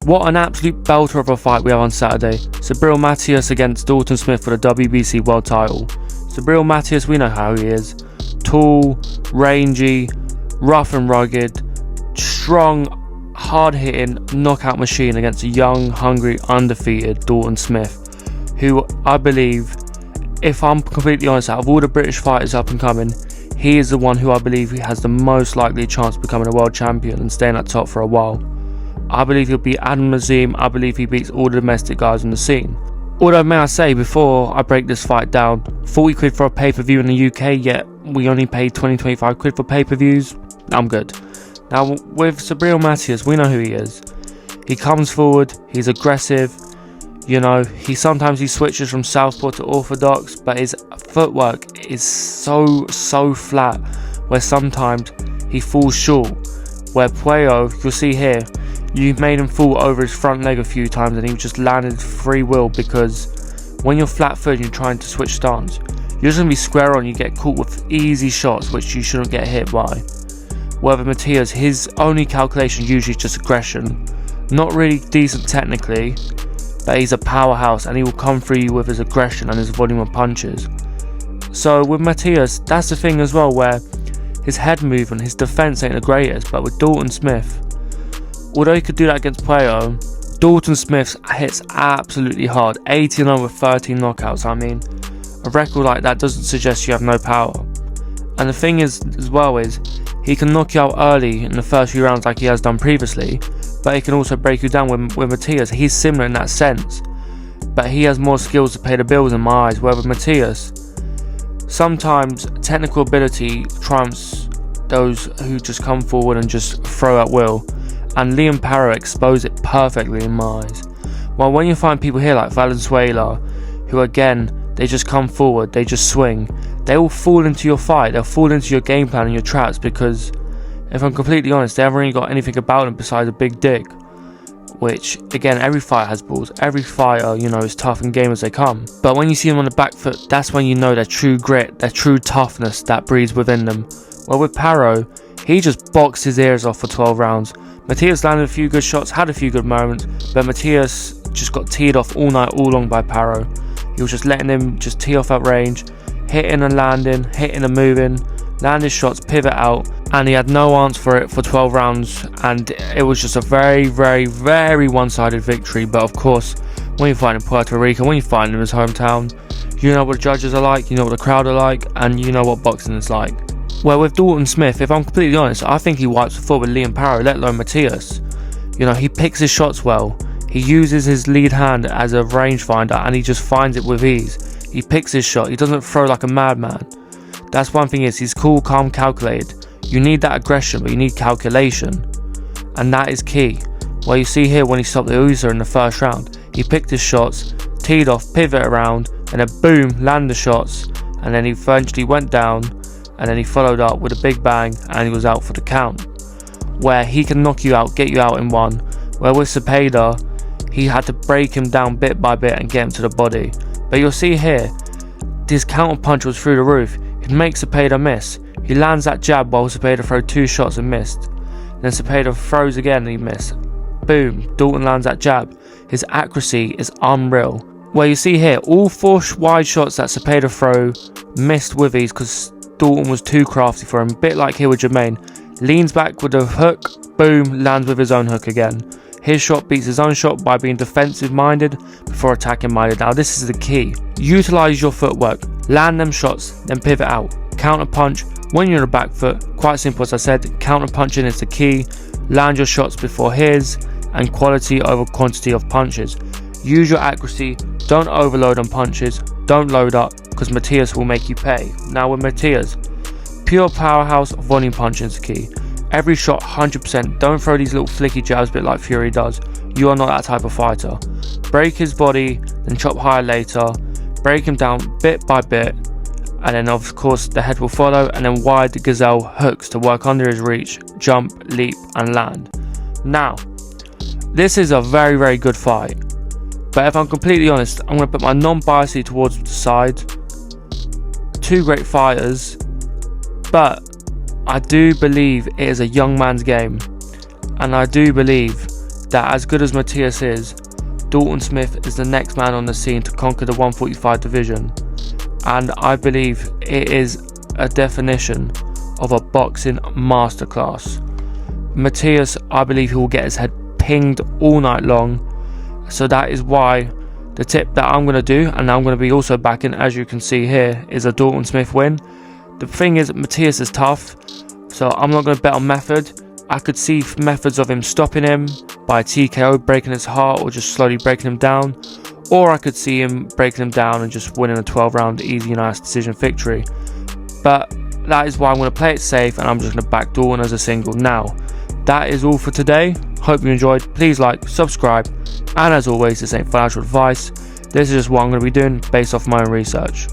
What an absolute belter of a fight we have on Saturday. Subriel Matias against Dalton Smith for the WBC world title. Subriel Matias, we know how he is. Tall, rangy, rough and rugged, strong, hard-hitting knockout machine against a young, hungry, undefeated Dalton Smith, who I believe, if I'm completely honest, out of all the British fighters up and coming, he is the one who I believe he has the most likely chance of becoming a world champion and staying at top for a while. I believe he'll beat Adam Nazim. I believe he beats all the domestic guys on the scene. Although, may I say, before I break this fight down, 40 quid for a pay-per-view in the UK, yet we only paid 20-25 quid for pay-per-views. I'm good. Now, with Subriel Matias, we know who he is. He comes forward, he's aggressive, you know, he switches from southpaw to orthodox, but his footwork is so flat, where sometimes he falls short. Where Puello, you'll see here, you made him fall over his front leg a few times and he just landed free will, because when you're flat-footed and you're trying to switch stance, you're just going to be square on, you get caught with easy shots which you shouldn't get hit by. Whether Matias, his only calculation usually is just aggression. Not really decent technically, but he's a powerhouse and he will come through you with his aggression and his volume of punches. So with Matias, that's the thing as well, where his head movement, his defense ain't the greatest, but with Dalton Smith, although he could do that against Puello, Dalton Smith hits absolutely hard, 80-0 with 13 knockouts. I mean, a record like that doesn't suggest you have no power. And the thing is, as well, is he can knock you out early in the first few rounds like he has done previously, but he can also break you down with Matias. He's similar in that sense, but he has more skills to pay the bills in my eyes, where with Matias, sometimes technical ability trumps those who just come forward and just throw at will. And Liam Parra exposed it perfectly in my eyes. While when you find people here like Valenzuela, who again, they just come forward, they just swing, they will fall into your fight, they'll fall into your game plan and your traps, because if I'm completely honest, they haven't really got anything about them besides a big dick. Which, again, every fighter has balls, every fighter, you know, is tough in game as they come. But when you see them on the back foot, that's when you know their true grit, their true toughness that breeds within them. Well, with Parra, he just boxed his ears off for 12 rounds. Matias landed a few good shots, had a few good moments, but Matias just got teed off all night, all long by Parra. He was just letting him just tee off at range, hitting and landing, hitting and moving, land his shots, pivot out, and he had no answer for it for 12 rounds, and it was just a very one-sided victory. But of course, when you fight in Puerto Rico, when you fight in his hometown, you know what the judges are like, you know what the crowd are like, and you know what boxing is like. Well, with Dalton Smith, if I'm completely honest, I think he wipes the floor with Liam Parra, let alone Matias. You know, he picks his shots well. He uses his lead hand as a rangefinder and he just finds it with ease. He picks his shot. He doesn't throw like a madman. That's one thing, is he's cool, calm, calculated. You need that aggression, but you need calculation. And that is key. Well, you see here when he stopped the Usyk in the first round, he picked his shots, teed off, pivot around, and then boom, land the shots. And then he eventually went down, and then he followed up with a big bang and he was out for the count. Where he can knock you out, get you out in one. Where with Cepeda, he had to break him down bit by bit and get him to the body. But you'll see here, his counter punch was through the roof. It makes Cepeda miss. He lands that jab while Cepeda throws 2 shots and missed. Then Cepeda throws again and he missed. Boom, Dalton lands that jab. His accuracy is unreal. Where you see here, all 4 wide shots that Cepeda throw missed with ease because Dalton was too crafty for him, a bit like here with Jermaine. Leans back with a hook, boom, lands with his own hook again. His shot beats his own shot by being defensive minded before attacking minded. Now this is the key. Utilize your footwork, land them shots, then pivot out. Counter punch when you're on the back foot, quite simple as I said, counter punching is the key. Land your shots before his, and quality over quantity of punches. Use your accuracy, don't overload on punches, don't load up, because Matias will make you pay. Now with Matias, pure powerhouse, volume punching is the key. Every shot 100%, don't throw these little flicky jabs a bit like Fury does. You are not that type of fighter. Break his body, then chop higher later, break him down bit by bit, and then of course the head will follow, and then wide gazelle hooks to work under his reach, jump, leap and land. Now, this is a very good fight. But if I'm completely honest, I'm going to put my non-biasy towards the side. 2 great fighters, but I do believe it is a young man's game, and I do believe that as good as Matias is, Dalton Smith is the next man on the scene to conquer the 145 division, and I believe it is a definition of a boxing masterclass. Matias, I believe he will get his head pinged all night long, so that is why the tip that I'm going to do, and I'm going to be also backing, as you can see here, is a Dalton Smith win. The thing is, Matias is tough, so I'm not going to bet on method. I could see methods of him stopping him by TKO, breaking his heart, or just slowly breaking him down, or I could see him breaking him down and just winning a 12-round easy, nice decision victory. But that is why I'm going to play it safe, and I'm just going to back Dalton as a single. Now, that is all for today. Hope you enjoyed. Please like, subscribe, and as always, this ain't financial advice. This is just what I'm going to be doing based off my own research.